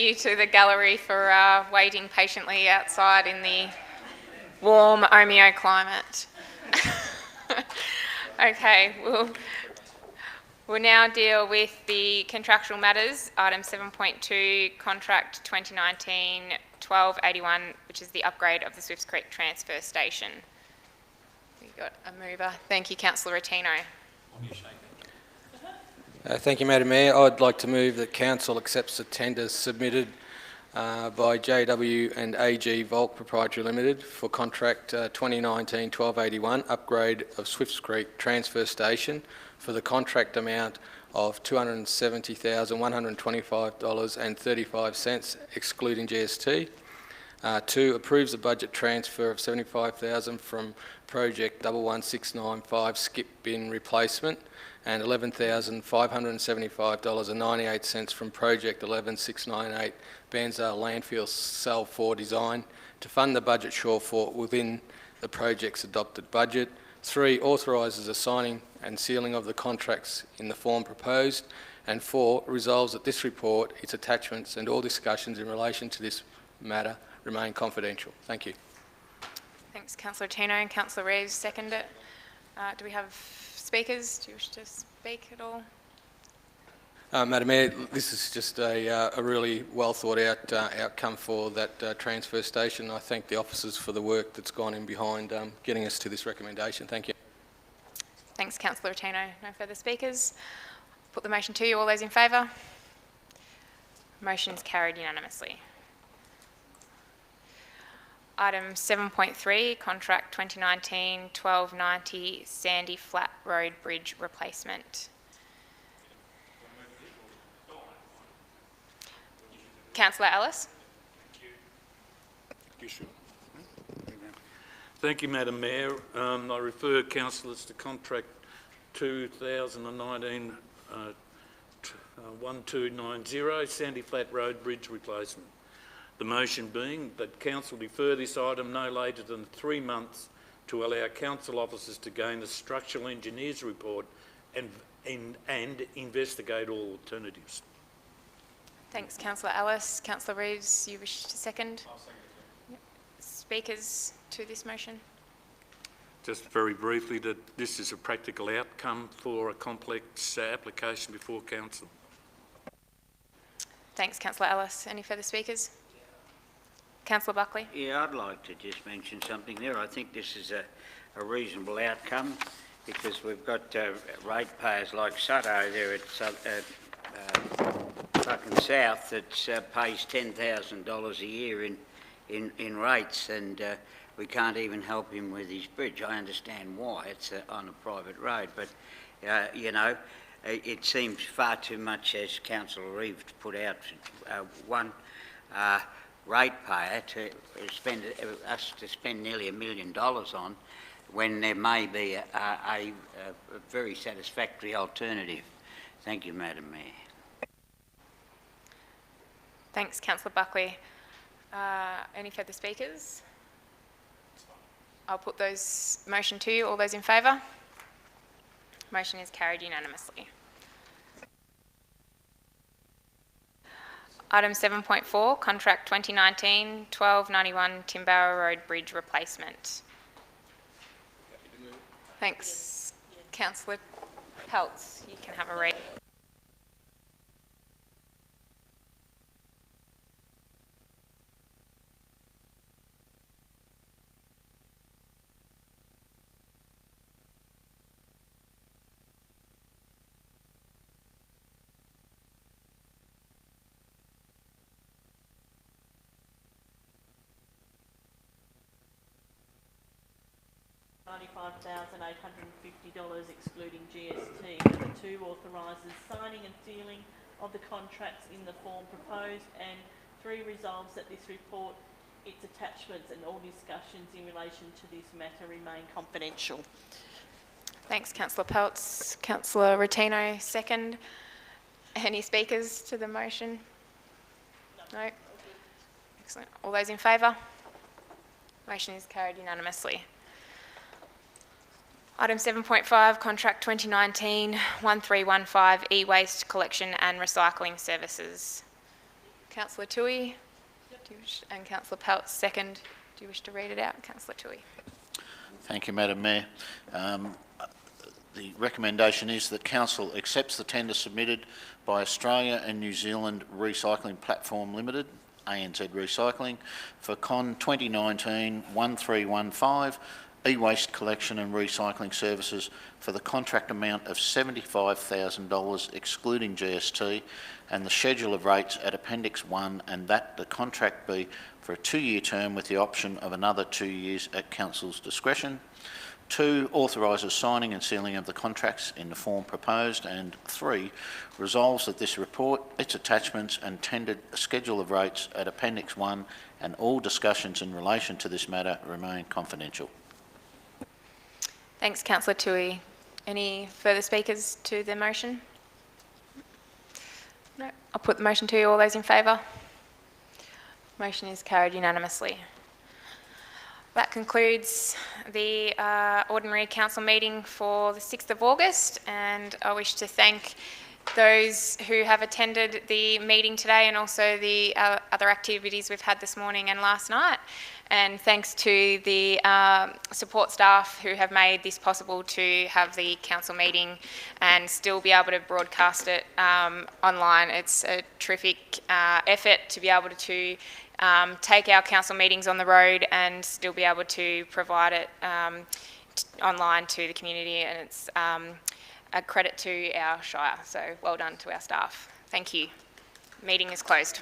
you to the gallery for waiting patiently outside in the warm Omeo climate. Okay, we'll now deal with the contractual matters. Item 7.2, Contract 2019-1281, which is the upgrade of the Swifts Creek Transfer Station. We've got a mover. Thank you, Councillor Rotino. Thank you, Madam Mayor. I'd like to move that Council accepts the tenders submitted by JW and AG Volk Proprietary Limited for contract 2019-1281 upgrade of Swifts Creek Transfer Station for the contract amount of $270,125.35 excluding GST. 2, approves the budget transfer of $75,000 from project 11695 skip bin replacement and $11,575.98 from project 11698 Banzar landfill cell 4 design to fund the budget shortfall within the project's adopted budget. 3, authorises the signing and sealing of the contracts in the form proposed. And 4, resolves that this report, its attachments and all discussions in relation to this matter remain confidential. Thank you. Thanks, Councillor Tino. And Councillor Reeves, second it. Do we have speakers? Do you wish to speak at all? Madam Mayor, this is just a really well thought out outcome for that transfer station. I thank the officers for the work that's gone in behind getting us to this recommendation. Thank you. Thanks, Councillor Tino. No further speakers. Put the motion to you. All those in favour? Motion is carried unanimously. Item 7.3, Contract 2019-1290 Sandy Flat Road Bridge Replacement. Councillor Ellis. Thank you, Madam Mayor. I refer councillors to Contract 2019-1290 Sandy Flat Road Bridge Replacement. The motion being that Council defer this item no later than 3 months to allow Council officers to gain the structural engineer's report and investigate all alternatives. Thanks, Councillor Ellis. Councillor Reeves, you wish to second? I'll second it. Yep. Speakers to this motion? Just very briefly, that this is a practical outcome for a complex application before Council. Thanks, Councillor Ellis. Any further speakers? Councillor Buckley. Yeah, I'd like to just mention something there. I think this is a reasonable outcome because we've got ratepayers like Sutto there at fucking South that pays $10,000 a year in rates, and we can't even help him with his bridge. I understand why, it's on a private road, but you know, it seems far too much, as Councillor Reeves put out, one ratepayer to spend nearly $1 million on, when there may be a very satisfactory alternative. Thank you, Madam Mayor. Thanks, Councillor Buckley. Any further speakers? I'll put those motion to you. All those in favour? Motion is carried unanimously. Item 7.4, Contract 2019-1291 Timbarra Road Bridge Replacement. Thanks. Councillor Peltz, you can have a read. $95,850 excluding GST. Number 2 authorises signing and sealing of the contracts in the form proposed, and 3 resolves that this report, its attachments and all discussions in relation to this matter remain confidential. Thanks, Councillor Peltz. Councillor Rotino, second. Any speakers to the motion? No. Excellent. All those in favour? Motion is carried unanimously. Item 7.5, Contract 2019-1315 E-Waste Collection and Recycling Services. Councillor Toohey and Councillor Peltz second. Do you wish to read it out, Councillor Toohey? Thank you, Madam Mayor. The recommendation is that Council accepts the tender submitted by Australia and New Zealand Recycling Platform Limited, ANZ Recycling, for CON 2019-1315 e-waste collection and recycling services for the contract amount of $75,000 excluding GST, and the schedule of rates at Appendix 1, and that the contract be for a 2-year term with the option of another 2 years at Council's discretion. 2, authorises signing and sealing of the contracts in the form proposed. And 3, resolves that this report, its attachments and tendered schedule of rates at Appendix 1 and all discussions in relation to this matter remain confidential. Thanks, Councillor Toohey. Any further speakers to the motion? No. I'll put the motion to you. All those in favour? Motion is carried unanimously. That concludes the ordinary council meeting for the 6th of August, and I wish to thank those who have attended the meeting today and also the other activities we've had this morning and last night. And thanks to the support staff who have made this possible to have the council meeting and still be able to broadcast it online. It's a terrific effort to be able to take our council meetings on the road and still be able to provide it online to the community, and it's a credit to our Shire. So well done to our staff. Thank you. Meeting is closed.